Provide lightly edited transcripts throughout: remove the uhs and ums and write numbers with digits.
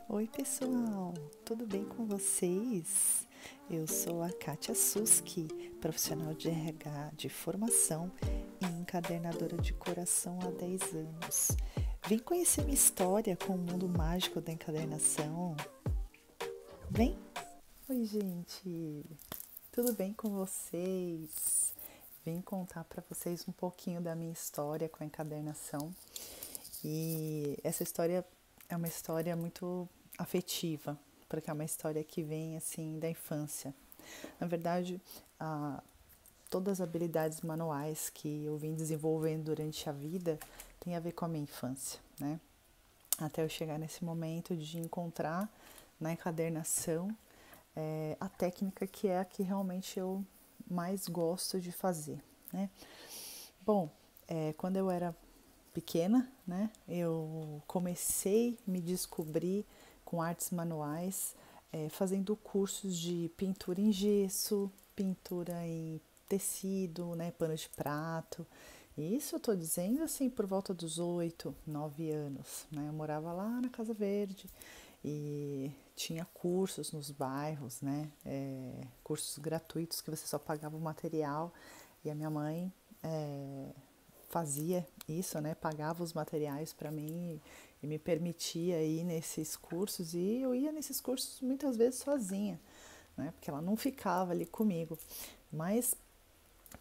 Oi, pessoal, tudo bem com vocês? Eu sou a Kátia Suski, profissional de RH de formação e encadernadora de coração há 10 anos. Vem conhecer minha história com o mundo mágico da encadernação. Vem? Oi, gente, tudo bem com vocês? Vim contar para vocês um pouquinho da minha história com a encadernação. E essa história é uma história muito afetiva, porque é uma história que vem assim da infância. Na verdade, todas as habilidades manuais que eu vim desenvolvendo durante a vida têm a ver com a minha infância, né? Até eu chegar nesse momento de encontrar na encadernação a técnica que é a que realmente eu mais gosto de fazer, né? Bom, quando eu era pequena, né? Eu comecei a me descobrir com artes manuais, fazendo cursos de pintura em gesso, pintura em tecido, né? Pano de prato. E isso eu tô dizendo assim por volta dos 8, 9 anos, né? Eu morava lá na Casa Verde e tinha cursos nos bairros, né? Cursos gratuitos que você só pagava o material e a minha mãe fazia isso, né? Pagava os materiais para mim e me permitia ir nesses cursos e eu ia nesses cursos muitas vezes sozinha, né? Porque ela não ficava ali comigo. Mas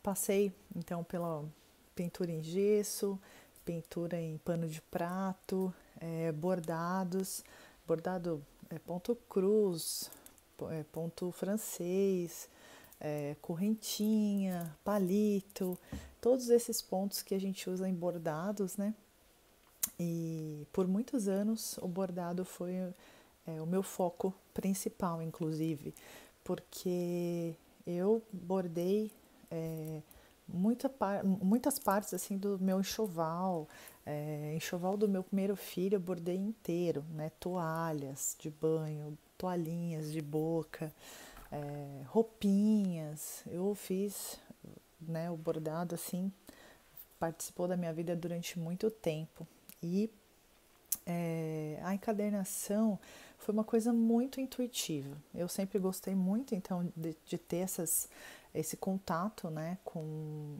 passei então pela pintura em gesso, pintura em pano de prato, bordados, bordado ponto cruz, ponto francês, correntinha, palito, todos esses pontos que a gente usa em bordados, né? E por muitos anos o bordado foi o meu foco principal, inclusive, porque eu bordei muitas partes assim do meu enxoval, enxoval do meu primeiro filho eu bordei inteiro, né? Toalhas de banho, toalhinhas de boca, roupinhas. Eu fiz, né, o bordado assim, participou da minha vida durante muito tempo. E a encadernação foi uma coisa muito intuitiva. Eu sempre gostei muito, então, de ter esse contato, né, com,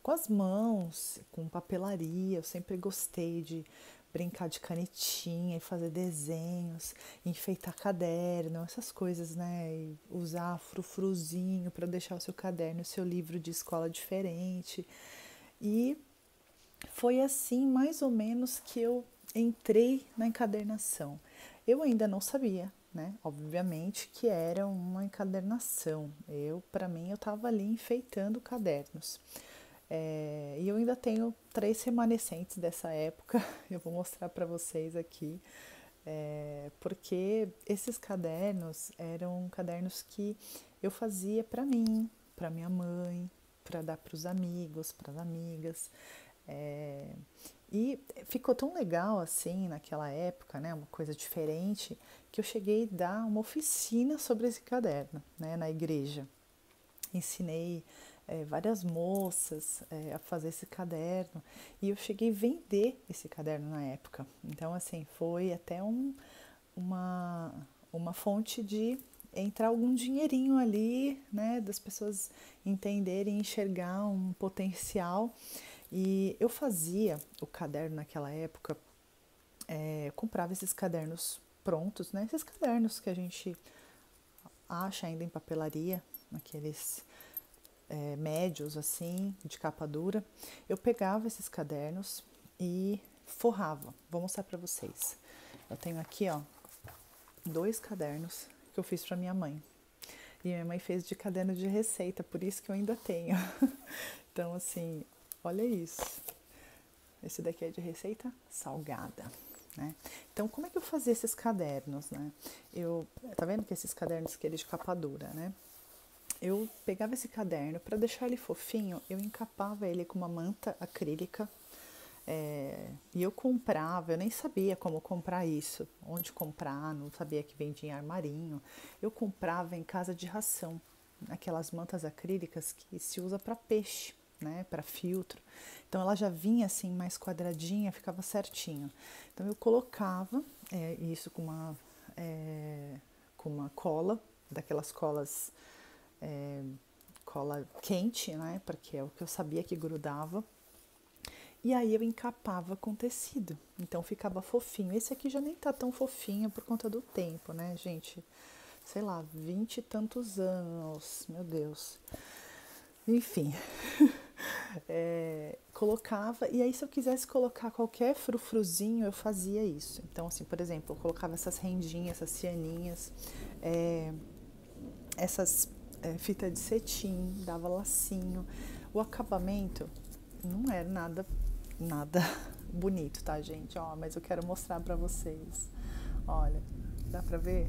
com as mãos, com papelaria. Eu sempre gostei de brincar de canetinha e fazer desenhos, enfeitar caderno, essas coisas, né? E usar frufruzinho para deixar o seu caderno, o seu livro de escola diferente. E foi assim, mais ou menos, que eu entrei na encadernação. Eu ainda não sabia, né? Obviamente que era uma encadernação. Para mim, eu estava ali enfeitando cadernos. E eu ainda tenho 3 remanescentes dessa época. Eu vou mostrar para vocês aqui. Porque esses cadernos eram cadernos que eu fazia para mim, para minha mãe, para dar para os amigos, para as amigas. É, e ficou tão legal assim naquela época, né, uma coisa diferente, que eu cheguei a dar uma oficina sobre esse caderno, né, na igreja. Ensinei várias moças a fazer esse caderno e eu cheguei a vender esse caderno na época. Então, assim, foi até uma, uma fonte de entrar algum dinheirinho ali, né, das pessoas entenderem, enxergar um potencial. E eu fazia o caderno naquela época, comprava esses cadernos prontos, né? Esses cadernos que a gente acha ainda em papelaria, aqueles médios assim, de capa dura. Eu pegava esses cadernos e forrava. Vou mostrar para vocês. Eu tenho aqui, ó, 2 cadernos que eu fiz para minha mãe. E minha mãe fez de caderno de receita, por isso que eu ainda tenho. Então, assim, olha isso. Esse daqui é de receita salgada, né? Então, como é que eu fazia esses cadernos, né? Tá vendo que esses cadernos que eles de capa dura, né? Eu pegava esse caderno, para deixar ele fofinho, eu encapava ele com uma manta acrílica. E eu comprava, eu nem sabia como comprar isso, onde comprar, não sabia que vendia em armarinho. Eu comprava em casa de ração, aquelas mantas acrílicas que se usa para peixe, né, para filtro. Então ela já vinha assim mais quadradinha, ficava certinho. Então eu colocava isso com uma cola, daquelas colas, cola quente, né? Porque é o que eu sabia que grudava. E aí eu encapava com tecido, então ficava fofinho. Esse aqui já nem tá tão fofinho por conta do tempo, né, gente? Sei lá, 20 e tantos anos, meu Deus. Enfim, colocava, e aí se eu quisesse colocar qualquer frufruzinho, eu fazia isso. Então, assim, por exemplo, eu colocava essas rendinhas, essas cianinhas, essas fita de cetim, dava lacinho. O acabamento não era nada bonito, tá, gente? Ó, mas eu quero mostrar pra vocês. Olha, dá pra ver?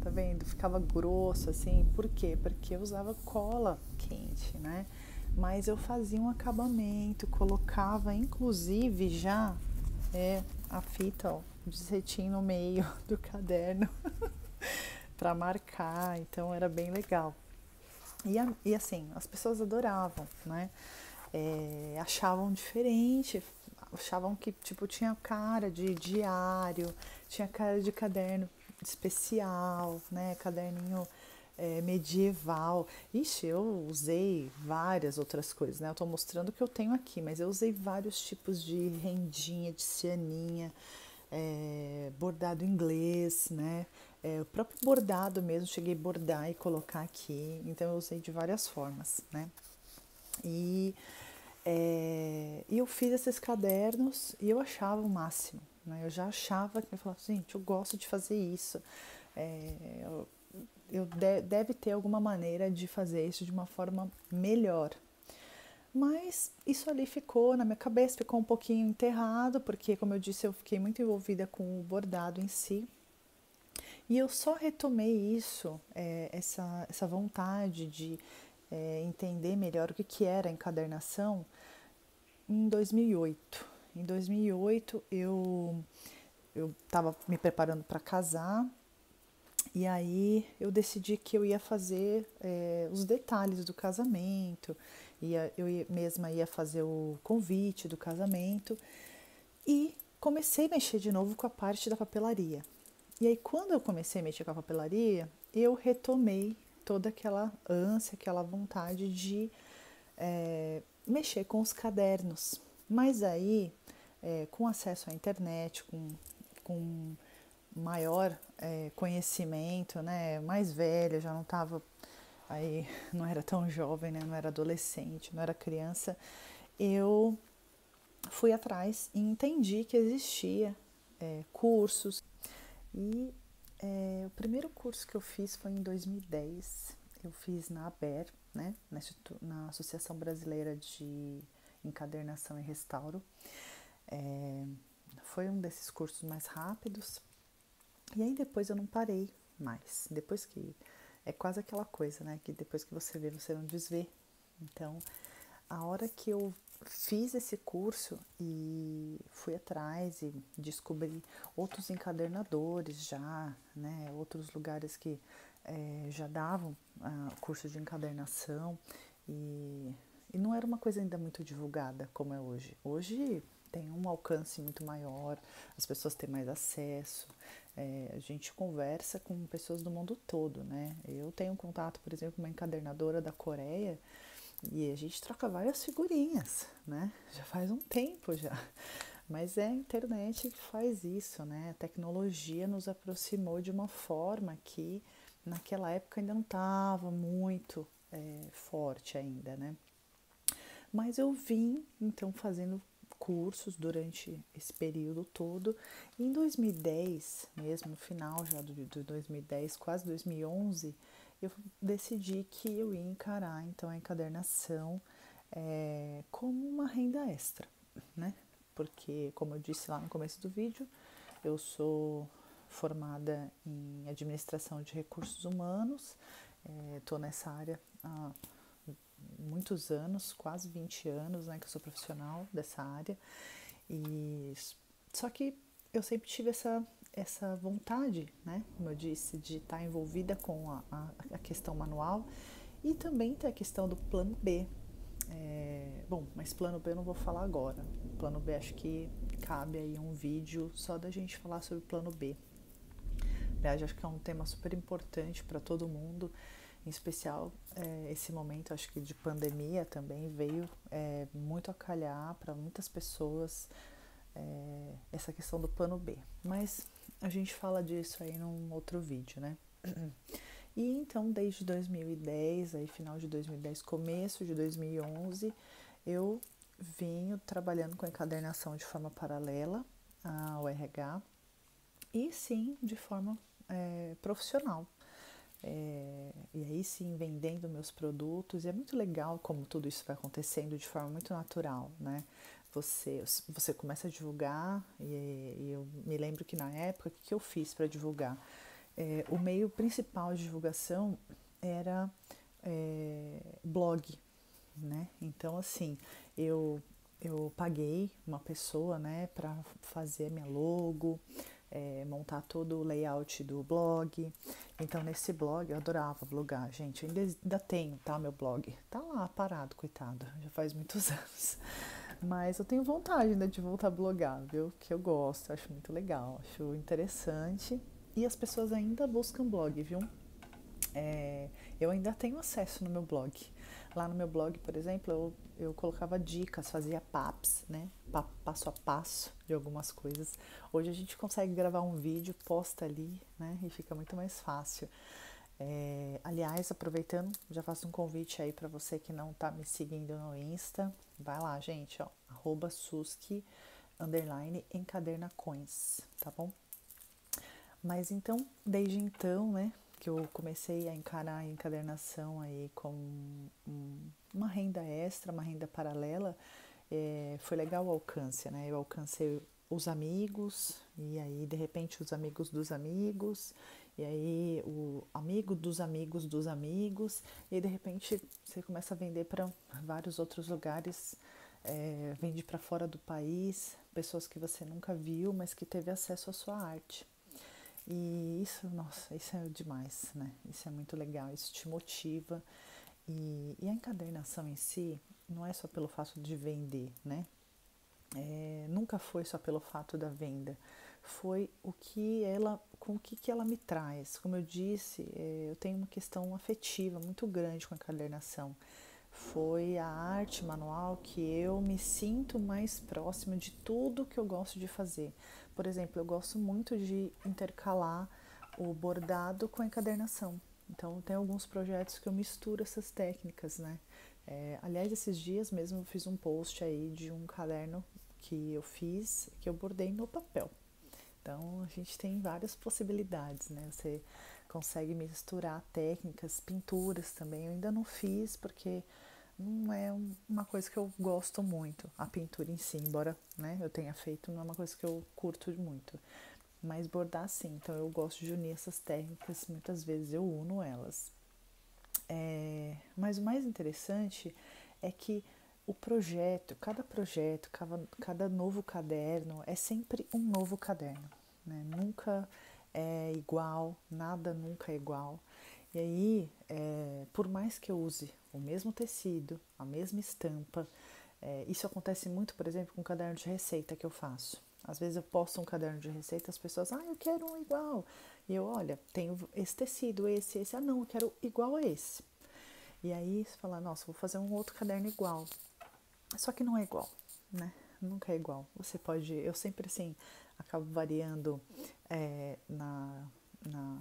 Tá vendo? Ficava grosso assim. Por quê? Porque eu usava cola quente, né? Mas eu fazia um acabamento, colocava inclusive já a fita, ó, de cetim no meio do caderno para marcar, então era bem legal. E assim, as pessoas adoravam, né? Achavam diferente, achavam que tipo tinha cara de diário, tinha cara de caderno especial, né? Caderninho medieval. Ixi, eu usei várias outras coisas, né? Eu tô mostrando o que eu tenho aqui, mas eu usei vários tipos de rendinha, de cianinha, bordado inglês, né? O próprio bordado mesmo, cheguei a bordar e colocar aqui, então eu usei de várias formas, né? E, e eu fiz esses cadernos e eu achava o máximo, né? Eu já achava que eu falava, gente, eu gosto de fazer isso. Deve ter alguma maneira de fazer isso de uma forma melhor. Mas isso ali ficou na minha cabeça, ficou um pouquinho enterrado, porque, como eu disse, eu fiquei muito envolvida com o bordado em si. E eu só retomei isso, essa vontade de entender melhor o que era a encadernação, em 2008. Em 2008 eu estava me preparando para casar e aí eu decidi que eu ia fazer os detalhes do casamento, mesma ia fazer o convite do casamento e comecei a mexer de novo com a parte da papelaria. E aí quando eu comecei a mexer com a papelaria, eu retomei toda aquela ânsia, aquela vontade de mexer com os cadernos. Mas aí, com acesso à internet, com maior conhecimento, né, mais velha, já não estava aí, não era tão jovem, né, não era adolescente, não era criança, eu fui atrás e entendi que existia cursos. E o primeiro curso que eu fiz foi em 2010. Eu fiz na ABER, né, na Associação Brasileira de Encadernação e Restauro. Foi um desses cursos mais rápidos. E aí depois eu não parei mais. Depois que é quase aquela coisa, né, que depois que você vê, você não desvê. Então, a hora que eu fiz esse curso e fui atrás e descobri outros encadernadores já, né, outros lugares que já davam curso de encadernação e não era uma coisa ainda muito divulgada como é hoje. Hoje tem um alcance muito maior, as pessoas têm mais acesso, a gente conversa com pessoas do mundo todo, né? Eu tenho contato, por exemplo, com uma encadernadora da Coreia e a gente troca várias figurinhas, né? Já faz um tempo já. Mas é a internet que faz isso, né? A tecnologia nos aproximou de uma forma que naquela época ainda não estava muito forte ainda, né? Mas eu vim, então, fazendo cursos durante esse período todo. E em 2010, mesmo no final já do 2010, quase 2011, eu decidi que eu ia encarar, então, a encadernação como uma renda extra, né? Porque, como eu disse lá no começo do vídeo, eu sou formada em administração de recursos humanos, estou nessa área há muitos anos, quase 20 anos, né, que eu sou profissional dessa área. E só que eu sempre tive essa vontade, né, como eu disse, de estar envolvida com a questão manual e também tem a questão do plano B. Bom, mas plano B eu não vou falar agora. Plano B acho que cabe aí um vídeo só da gente falar sobre o plano B. Aliás, acho que é um tema super importante para todo mundo, em especial esse momento, acho que de pandemia também veio muito a calhar para muitas pessoas essa questão do plano B. Mas a gente fala disso aí num outro vídeo, né? E então, desde 2010, aí final de 2010, começo de 2011, eu venho trabalhando com encadernação de forma paralela ao RH e sim de forma profissional. E aí sim vendendo meus produtos, e é muito legal como tudo isso vai acontecendo de forma muito natural, né? Você começa a divulgar, e eu me lembro que na época, o que eu fiz para divulgar? O meio principal de divulgação era blog, né? Então, assim, eu paguei uma pessoa, né, para fazer minha logo, montar todo o layout do blog. Então, nesse blog, eu adorava blogar, gente. Eu ainda tenho, tá, meu blog. Tá lá, parado, coitado. Já faz muitos anos. Mas eu tenho vontade ainda de voltar a blogar, viu? Que eu gosto, acho muito legal, acho interessante. E as pessoas ainda buscam blog, viu? Eu ainda tenho acesso no meu blog. Lá no meu blog, por exemplo, eu colocava dicas, fazia paps, né? Passo a passo de algumas coisas. Hoje a gente consegue gravar um vídeo, posta ali, né? E fica muito mais fácil. Aliás, aproveitando, já faço um convite aí para você que não tá me seguindo no Insta. Vai lá, gente, ó, @suski _encadernacoins, tá bom? Mas então, desde então, né, que eu comecei a encarar a encadernação aí como uma renda extra, uma renda paralela, foi legal o alcance, né? Eu alcancei os amigos, e aí de repente os amigos dos amigos, e aí o amigo dos amigos dos amigos, e aí, de repente você começa a vender para vários outros lugares, vende para fora do país, pessoas que você nunca viu, mas que teve acesso à sua arte. E isso, nossa, isso é demais, né? Isso é muito legal, isso te motiva. E a encadernação em si não é só pelo fato de vender, né? Nunca foi só pelo fato da venda. Foi com o que ela me traz. Como eu disse, eu tenho uma questão afetiva muito grande com a encadernação. Foi a arte manual que eu me sinto mais próxima de tudo que eu gosto de fazer. Por exemplo, eu gosto muito de intercalar o bordado com a encadernação. Então, tem alguns projetos que eu misturo essas técnicas, né? Aliás, esses dias mesmo eu fiz um post aí de um caderno que eu fiz, que eu bordei no papel. Então, a gente tem várias possibilidades, né? Você consegue misturar técnicas, pinturas também. Eu ainda não fiz porque não é uma coisa que eu gosto muito, a pintura em si, embora, né, eu tenha feito, não é uma coisa que eu curto muito. Mas bordar sim, então eu gosto de unir essas técnicas, muitas vezes eu uno elas. Mas o mais interessante é que o projeto, cada novo caderno é sempre um novo caderno, né? Nunca é igual, nada nunca é igual. E aí, por mais que eu use o mesmo tecido, a mesma estampa, isso acontece muito, por exemplo, com o caderno de receita que eu faço. Às vezes eu posto um caderno de receita, as pessoas, eu quero um igual. E eu, olha, tenho esse tecido, esse, não, eu quero igual a esse. E aí você fala, nossa, vou fazer um outro caderno igual. Só que não é igual, né? Nunca é igual. Você pode, eu sempre assim, acabo variando na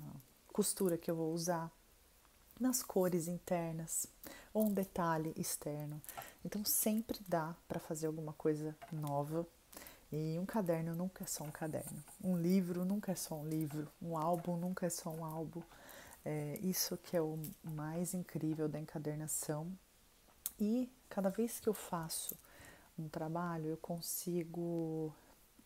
costura que eu vou usar, nas cores internas ou um detalhe externo. Então sempre dá para fazer alguma coisa nova. E um caderno nunca é só um caderno. Um livro nunca é só um livro. Um álbum nunca é só um álbum. Isso que é o mais incrível da encadernação. E cada vez que eu faço um trabalho, eu consigo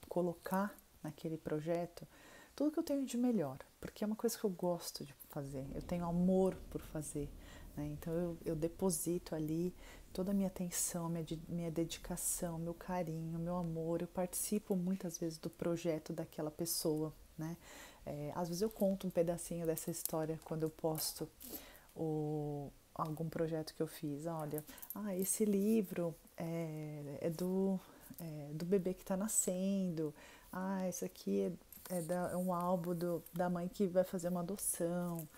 colocar naquele projeto tudo que eu tenho de melhor, porque é uma coisa que eu gosto de fazer, eu tenho amor por fazer, né? Então eu deposito ali toda a minha atenção, minha dedicação, meu carinho, meu amor, eu participo muitas vezes do projeto daquela pessoa, né? Às vezes eu conto um pedacinho dessa história quando eu posto algum projeto que eu fiz. Olha, esse livro é do do bebê que está nascendo. Ah, isso aqui é um álbum da mãe que vai fazer uma adoção.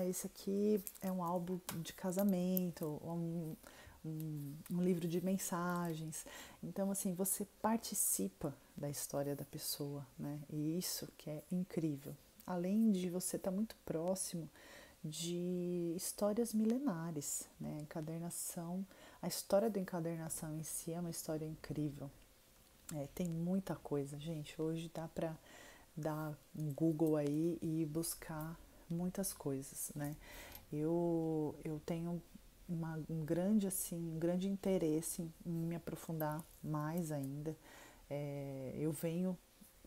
Esse aqui é um álbum de casamento, um livro de mensagens. Então, assim, você participa da história da pessoa, né? E isso que é incrível. Além de você estar muito próximo de histórias milenares, né? Encadernação, a história da encadernação em si é uma história incrível. Tem muita coisa, gente. Hoje dá para dar um Google aí e buscar muitas coisas, né? Eu tenho um grande interesse em me aprofundar mais ainda. Eu venho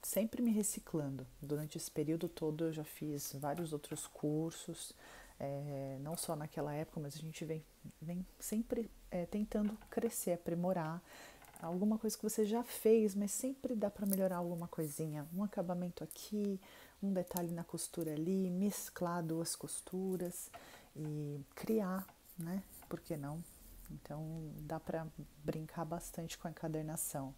sempre me reciclando. Durante esse período todo eu já fiz vários outros cursos, não só naquela época, mas a gente vem sempre tentando crescer, aprimorar alguma coisa que você já fez, mas sempre dá para melhorar alguma coisinha. Um acabamento aqui, um detalhe na costura ali, mesclar duas costuras e criar, né? Por que não? Então dá para brincar bastante com a encadernação.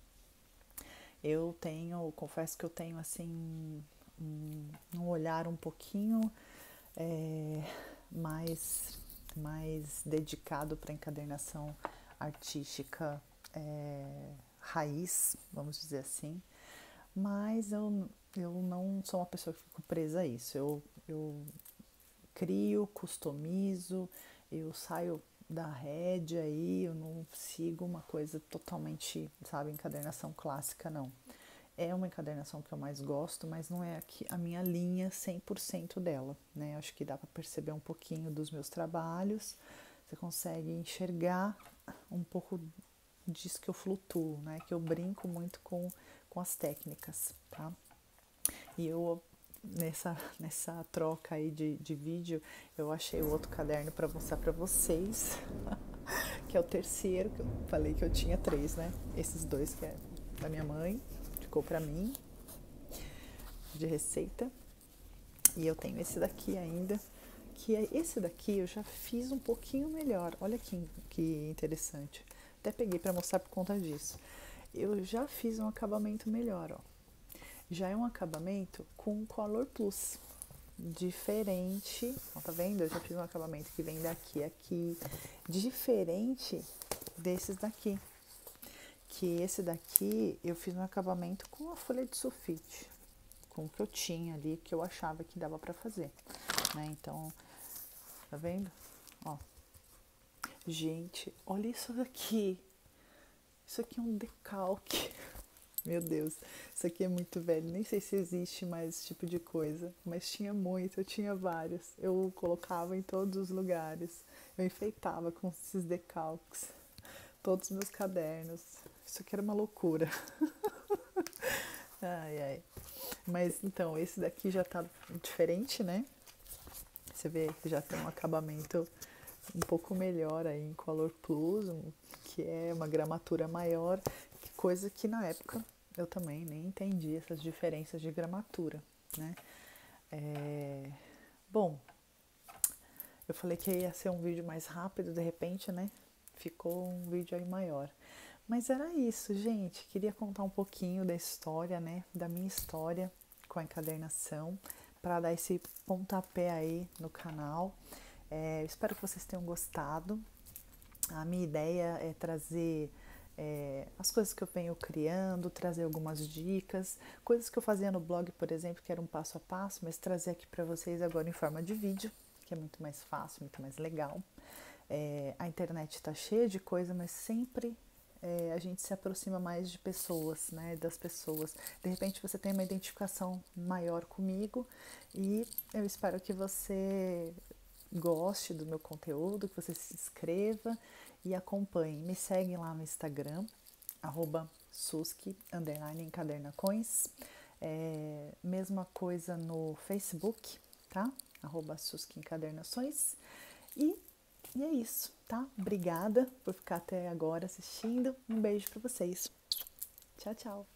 Confesso que eu tenho assim um olhar um pouquinho mais dedicado para a encadernação artística raiz, vamos dizer assim, mas eu não sou uma pessoa que fico presa a isso. Eu crio, customizo, eu saio da rédea aí, eu não sigo uma coisa totalmente, sabe, encadernação clássica, não. É uma encadernação que eu mais gosto, mas não é a minha linha 100% dela, né? Acho que dá para perceber um pouquinho dos meus trabalhos, você consegue enxergar um pouco disso que eu flutuo, né? Que eu brinco muito com as técnicas, tá? E eu, nessa troca aí de vídeo, eu achei o outro caderno para mostrar para vocês, que é o terceiro, que eu falei que eu tinha 3, né? Esses 2 que é da minha mãe, ficou para mim, de receita. E eu tenho esse daqui ainda, que é esse daqui eu já fiz um pouquinho melhor. Olha que interessante. Até peguei para mostrar por conta disso. Eu já fiz um acabamento melhor, ó. Já é um acabamento com Color Plus, diferente. Ó, tá vendo? Eu já fiz um acabamento que vem daqui aqui, diferente desses daqui. Que esse daqui eu fiz um acabamento com a folha de sulfite, com o que eu tinha ali, que eu achava que dava pra fazer, né? Então, tá vendo? Ó. Gente, olha isso daqui. Isso aqui é um decalque. Meu Deus, isso aqui é muito velho. Nem sei se existe mais esse tipo de coisa, mas tinha muito, eu tinha vários. Eu colocava em todos os lugares. Eu enfeitava com esses decalques todos os meus cadernos. Isso aqui era uma loucura. Ai, ai. Mas então, esse daqui já tá diferente, né? Você vê que já tem um acabamento um pouco melhor aí em Color Plus, que é uma gramatura maior, coisa que na época eu também nem entendi essas diferenças de gramatura, né? Bom, eu falei que ia ser um vídeo mais rápido, de repente, né? Ficou um vídeo aí maior. Mas era isso, gente. Queria contar um pouquinho da história, né? Da minha história com a encadernação, para dar esse pontapé aí no canal. Espero que vocês tenham gostado. A minha ideia é trazer as coisas que eu venho criando, trazer algumas dicas, coisas que eu fazia no blog, por exemplo, que era um passo a passo, mas trazer aqui para vocês agora em forma de vídeo, que é muito mais fácil, muito mais legal. A internet está cheia de coisa, mas sempre a gente se aproxima mais de pessoas, né, das pessoas. De repente você tem uma identificação maior comigo e eu espero que você goste do meu conteúdo, que você se inscreva e acompanhe. Me segue lá no Instagram, @suski_encadernacões. Mesma coisa no Facebook, tá? @suskiencadernações. E é isso, tá? Obrigada por ficar até agora assistindo. Um beijo para vocês. Tchau, tchau.